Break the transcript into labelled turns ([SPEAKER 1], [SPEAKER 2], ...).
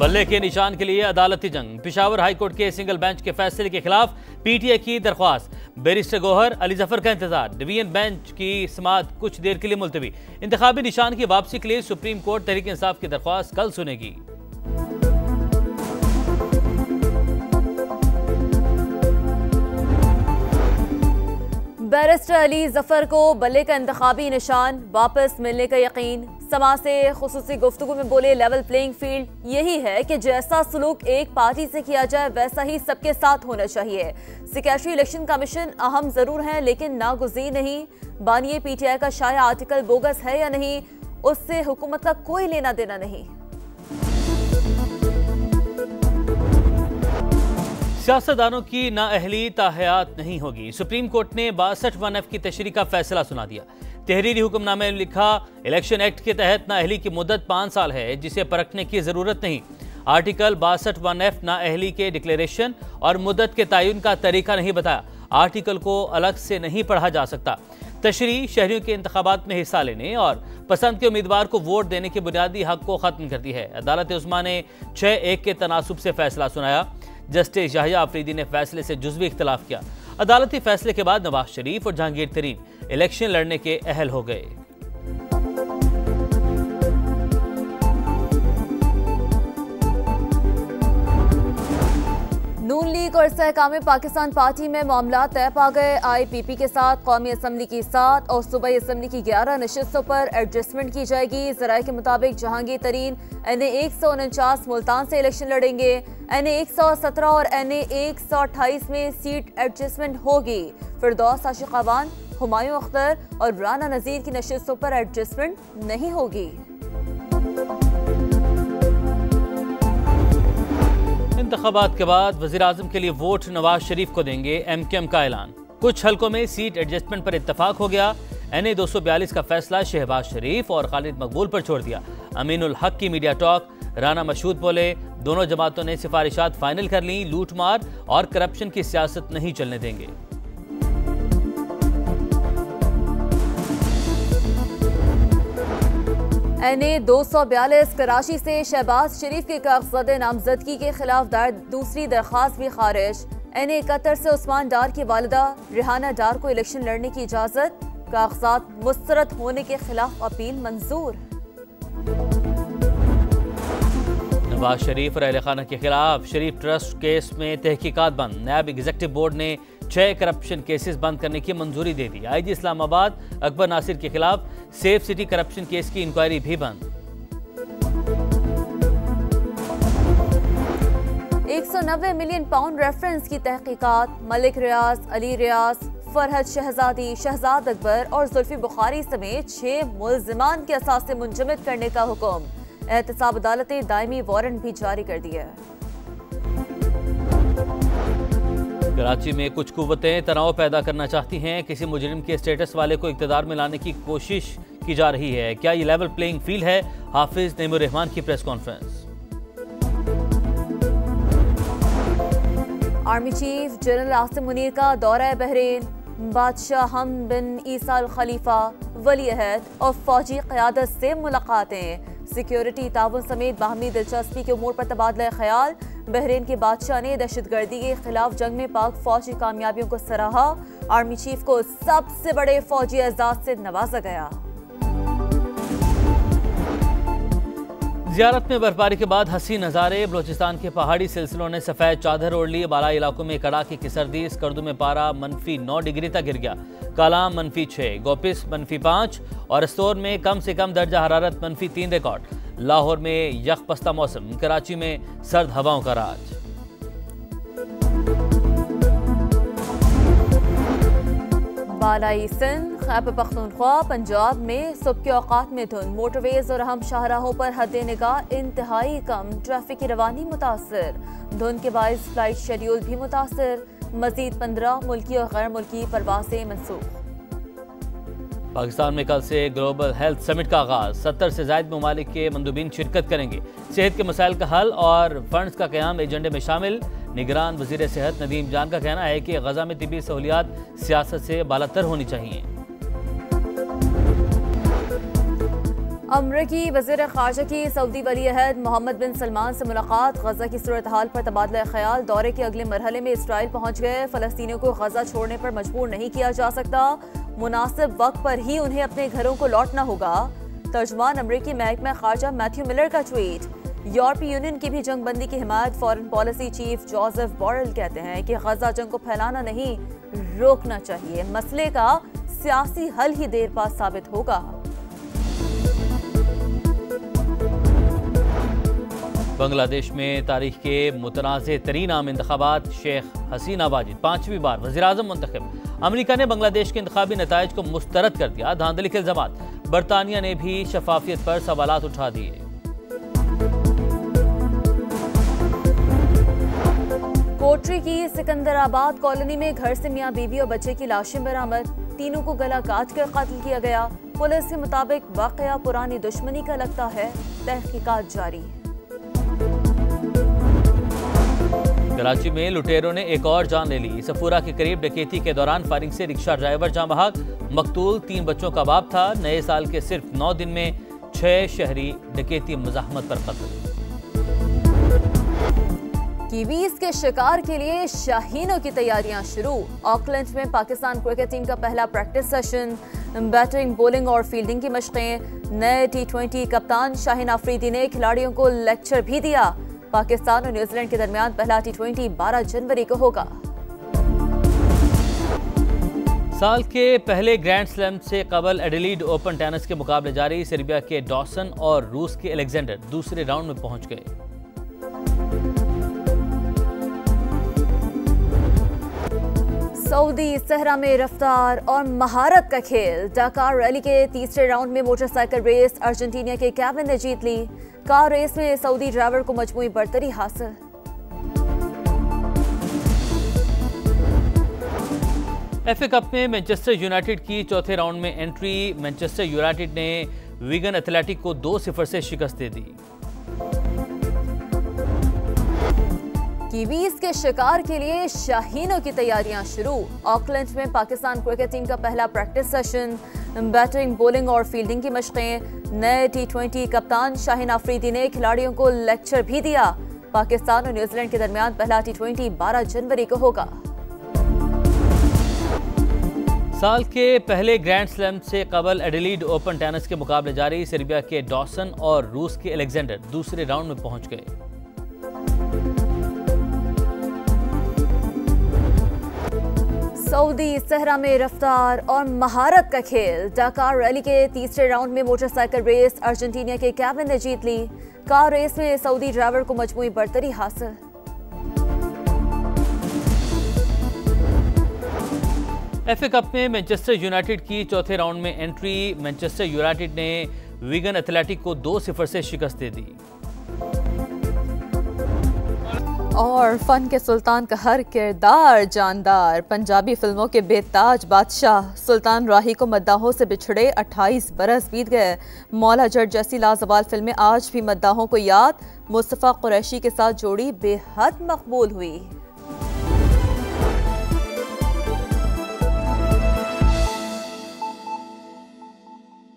[SPEAKER 1] बल्ले के निशान के लिए अदालती जंग। पेशावर हाई कोर्ट के सिंगल बेंच के फैसले के खिलाफ पीटीआई की दरख्वास्त। बैरिस्टर गौहर अली जफर का इंतजार। डिवीजन बेंच की समाअत कुछ देर के लिए मुलतवी। इंतखाबी निशान की वापसी के लिए सुप्रीम कोर्ट तहरीक इंसाफ की दरख्वास्त कल सुनेगी।
[SPEAKER 2] बैरिस्टर अली जफर को बल्ले का इंतखाबी निशान वापस मिलने का यकीन। समा से खुसूसी गुफ्तगू में बोले लेवल प्लेइंग फील्ड यही है कि जैसा सलूक एक पार्टी से किया जाए वैसा ही सबके साथ होना चाहिए। सेक्रेटरी इलेक्शन कमीशन अहम जरूर है लेकिन नागुज़ीर नहीं। बानिए पीटीआई का शाया आर्टिकल बोगस है या नहीं, उससे हुकूमत का कोई लेना देना नहीं।
[SPEAKER 1] सियासतदानों की नाअहली ताहयात नहीं होगी। सुप्रीम कोर्ट ने 62 1F की तशरीह का फैसला सुना दिया। तहरीरी हुक्मनामे में लिखा, इलेक्शन एक्ट के तहत नाअहली की मुद्दत 5 साल है जिसे परखने की जरूरत नहीं। आर्टिकल 62 1F नाअहली के डिक्लेरेशन और मुद्दत के तयन का तरीका नहीं बताया। आर्टिकल को अलग से नहीं पढ़ा जा सकता। तशरीह शहरियों के इंतखाबात में हिस्सा लेने और पसंद के उम्मीदवार को वोट देने के बुनियादी हक को खत्म करती है। अदालत उस्मा ने 6-1 के तनासुब से फैसला सुनाया। जस्टिस याहिया अफरीदी ने फैसले से जुज़वी इख्तिलाफ किया। अदालती फैसले के बाद नवाज शरीफ और जहांगीर तरीन इलेक्शन लड़ने के अहल हो गए।
[SPEAKER 2] नून लीग और सहकाम पाकिस्तान पार्टी में मामला तय पा गए। IPP के साथ कौमी असम्बली की 7 और सूबाई असम्बली की 11 नशिस्तों पर एडजस्टमेंट की जाएगी। ज़राए के मुताबिक जहांगीर तरीन NA 149 मुल्तान से इलेक्शन लड़ेंगे। NA 117 और NA 128 में सीट एडजस्टमेंट होगी। फिरदौस आशिक अवान, हुमायूं अख्तर और राना नज़ीर की नशिस्तों पर एडजस्टमेंट नहीं होगी।
[SPEAKER 1] इंतखाबात के बाद वज़ीर-ए-आज़म के लिए वोट नवाज शरीफ को देंगे। MKM का ऐलान। कुछ हलकों में सीट एडजस्टमेंट पर इत्तफाक हो गया। NA 242 का फैसला शहबाज शरीफ और खालिद मकबूल पर छोड़ दिया। अमीनुल हक की मीडिया टॉक। राना मशहूद बोले, दोनों जमातों ने सिफारिशात फाइनल कर ली। लूट मार और करप्शन की सियासत नहीं चलने देंगे।
[SPEAKER 2] NA 242 कराची से शहबाज शरीफ के कागजात नामजदगी के खिलाफ दायर दूसरी दरख्वास्त भी खारिज। NA 71 से उस्मान डार की वालिदा रिहाना डार को इलेक्शन लड़ने की इजाजत। कागजात मुस्तरद होने के खिलाफ अपील मंजूर।
[SPEAKER 1] नवाज शरीफ और अहले खाना के खिलाफ शरीफ ट्रस्ट केस में तहकीकात बंद। नायब एग्जीक्यूटिव बोर्ड ने 6 करप्शन केसेस बंद करने की मंजूरी दे दी। IG इस्लामाबाद अकबर नासिर के खिलाफ सेफ सिटी करप्शन केस की इंक्वायरी भी बंद।
[SPEAKER 2] 190 मिलियन पाउंड रेफरेंस की तहकीकात। मलिक रियाज, अली रियाज, फरहद शहजादी, शहजाद अकबर और जुल्फी बुखारी समेत 6 मुल्जिमान के असासे मुंजमद करने का हुक्म। एहतसाब अदालत ने दायमी वारंट भी जारी कर दिया है।
[SPEAKER 1] कराची में कुछ कुव्वतें तनाव पैदा करना चाहती हैं। किसी मुजरिम के स्टेटस वाले को इक़्तिदार में लाने की कोशिश की जा रही है। क्या ये लेवल प्लेइंग फील्ड है? हाफिज नईमुर रहमान की press conference.
[SPEAKER 2] Army chief general Asim Munir का दौरा बहरीन। बादशाह हमद बिन ईसा अल खलीफा, वली अहद और फौजी क़यादत से मुलाकातें। सिक्योरिटी ताउन समेत बाहमी दिलचस्पी के उमूर पर तबादला ख्याल। बहरीन के बादशाह ने दहशतगर्दी के खिलाफ जंग में पाक फौज की कामयाबियों को सराहा। आर्मी चीफ को सबसे बड़े फौजी एजाज से नवाजा गया।
[SPEAKER 1] ज़ियारत में बर्फबारी के बाद हसीन नज़ारे। बलोचिस्तान के पहाड़ी सिलसिलों ने सफ़ेद चादर ओढ़ ली। बालाई इलाकों में कड़ाके की सर्दी। स्कर्दू में पारा -9 डिग्री तक गिर गया। कालाम -6, गोपिस -5 और स्टोर में कम से कम दर्जा हरारत -3 रिकॉर्ड। लाहौर में यख पस्ता मौसम। कराची में सर्द हवाओं का राज।
[SPEAKER 2] बालाई सिंध, खैबर पख्तूनख्वा, पंजाब में सुबह के औकात में धुंध। मोटरवेज और अहम शाहराहों पर हद निगाह इंतहाई कम। ट्रैफिक की रवानी मुतासर। धुंध के बायस फ्लाइट शेड्यूल भी मुतासर। मजीद 15 मुल्की और गैर मुल्की परवासें मनसूख।
[SPEAKER 1] पाकिस्तान में कल से ग्लोबल हेल्थ समिट का आगाज। 70 से ज्यादा ममालिक के मंदूबीन शिरकत करेंगे। सेहत के मसाइल का हल और फंड्स का क़याम एजेंडे में शामिल। निगरान वज़ीर सेहत नदीम जान का कहना है कि गजा में तिब्बी सहूलियात सियासत से बालातर होनी चाहिए।
[SPEAKER 2] अमरीकी वज़ीर ख़ारजा की सऊदी वली अहद मोहम्मद बिन सलमान से मुलाकात। गजा की सूरत हाल पर तबादला ख्याल। दौरे के अगले मरहले में इसराइल पहुंच गए। फ़लस्तीनियों को गजा छोड़ने पर मजबूर नहीं किया जा सकता। मुनासिब वक्त पर ही उन्हें अपने घरों को लौटना होगा। तर्जुमान अमरीकी महकमा ख़ारजा मैथ्यू मिलर का ट्वीट। यूरोपीय यूनियन की भी जंगबंदी की हिमायत। Foreign policy chief Josep Borrell कहते हैं कि गजा जंग को फैलाना नहीं, रोकना चाहिए। मसले का सियासी हल ही देर बाद साबित होगा।
[SPEAKER 1] बांग्लादेश में तारीख के मुतनाज़े तरीन आम इंतखाबात। शेख हसीना वाजिद 5वीं बार वज़ीर-ए-आज़म मुंतखब। अमरीका ने बांग्लादेश के इंतखाबी नताइज को मुस्तरद कर दिया। धांधली के इल्ज़ामात। बरतानिया ने भी शफाफियत पर सवालात उठा दिए।
[SPEAKER 2] कोटरी की सिकंदराबाद कॉलोनी में घर से मियां बीवी और बच्चे की लाशें बरामद। तीनों को गला काट कर कत्ल किया गया। पुलिस के मुताबिक वाकया पुरानी दुश्मनी का लगता है। तहकीकात जारी।
[SPEAKER 1] कराची में लुटेरों ने एक और जान ले ली। सफूरा के करीब डकैती के दौरान फायरिंग से रिक्शा ड्राइवर जाँ बहक। मकतूल 3 बच्चों का बाप था। नए साल के सिर्फ 9 दिन में 6 शहरी डकैती मज़ाहमत पर कत्ल।
[SPEAKER 2] कीवीज के शिकार के लिए शाहीनों की तैयारियां शुरू। ऑकलैंड में पाकिस्तान क्रिकेट टीम का पहला प्रैक्टिस सेशन। बैटिंग, बॉलिंग और फील्डिंग की मशकें। नए T20 कप्तान शाहीन अफरीदी ने खिलाड़ियों को लेक्चर भी दिया। पाकिस्तान और न्यूजीलैंड के दरमियान पहला T20 12 जनवरी को होगा।
[SPEAKER 1] साल के पहले ग्रैंड स्लैम से कबल एडिलीड ओपन टेनिस के मुकाबले जारी। सर्बिया के डॉसन और रूस के अलेक्जेंडर दूसरे राउंड में पहुंच गए।
[SPEAKER 2] सऊदी सहरा में रफ्तार और महारत का खेल। डकार रैली के तीसरे राउंड में मोटरसाइकिल रेस अर्जेंटीना के केविन ने जीत ली। कार रेस में सऊदी ड्राइवर को मजमूई बरतरी हासिल।
[SPEAKER 1] FA कप में मैनचेस्टर यूनाइटेड की चौथे राउंड में एंट्री। मैनचेस्टर यूनाइटेड ने विगन एथलेटिक को 2-0 से शिकस्त दे दी।
[SPEAKER 2] कीवीज के शिकार के लिए शाहीनों की तैयारियां शुरू। ऑकलैंड में पाकिस्तान क्रिकेट टीम का पहला प्रैक्टिस सेशन। बैटिंग, बॉलिंग और फील्डिंग की मशकें। नए T20 कप्तान शाहीन अफरीदी ने खिलाड़ियों को लेक्चर भी दिया। पाकिस्तान और न्यूजीलैंड के दरमियान पहला T20 12 जनवरी को होगा।
[SPEAKER 1] साल के पहले ग्रैंड स्लैम से कबल एडिलीड ओपन टेनिस के मुकाबले जारी। सर्बिया के डॉसन और रूस के अलेक्जेंडर दूसरे राउंड में पहुंच गए।
[SPEAKER 2] सऊदी सहरा में रफ्तार और महारत का खेल। डकार रैली के तीसरे राउंड में मोटरसाइकिल रेस अर्जेंटीना के केविन ने जीत ली। कार रेस में सऊदी ड्राइवर को मजमूई बरतरी हासिल।
[SPEAKER 1] FA कप में मैनचेस्टर यूनाइटेड की चौथे राउंड में एंट्री। मैनचेस्टर यूनाइटेड ने विगन एथलेटिक को 2-0 से शिकस्त दे दी।
[SPEAKER 2] और फन के सुल्तान का हर किरदार जानदार। पंजाबी फिल्मों के बेताज बादशाह सुल्तान राही को मद्दाहों से बिछड़े 28 बरस बीत गए। मौला जट जैसी लाजवाब फिल्में आज भी मद्दाहों को याद। मुस्तफ़ा कुरैशी के साथ जोड़ी बेहद मकबूल हुई।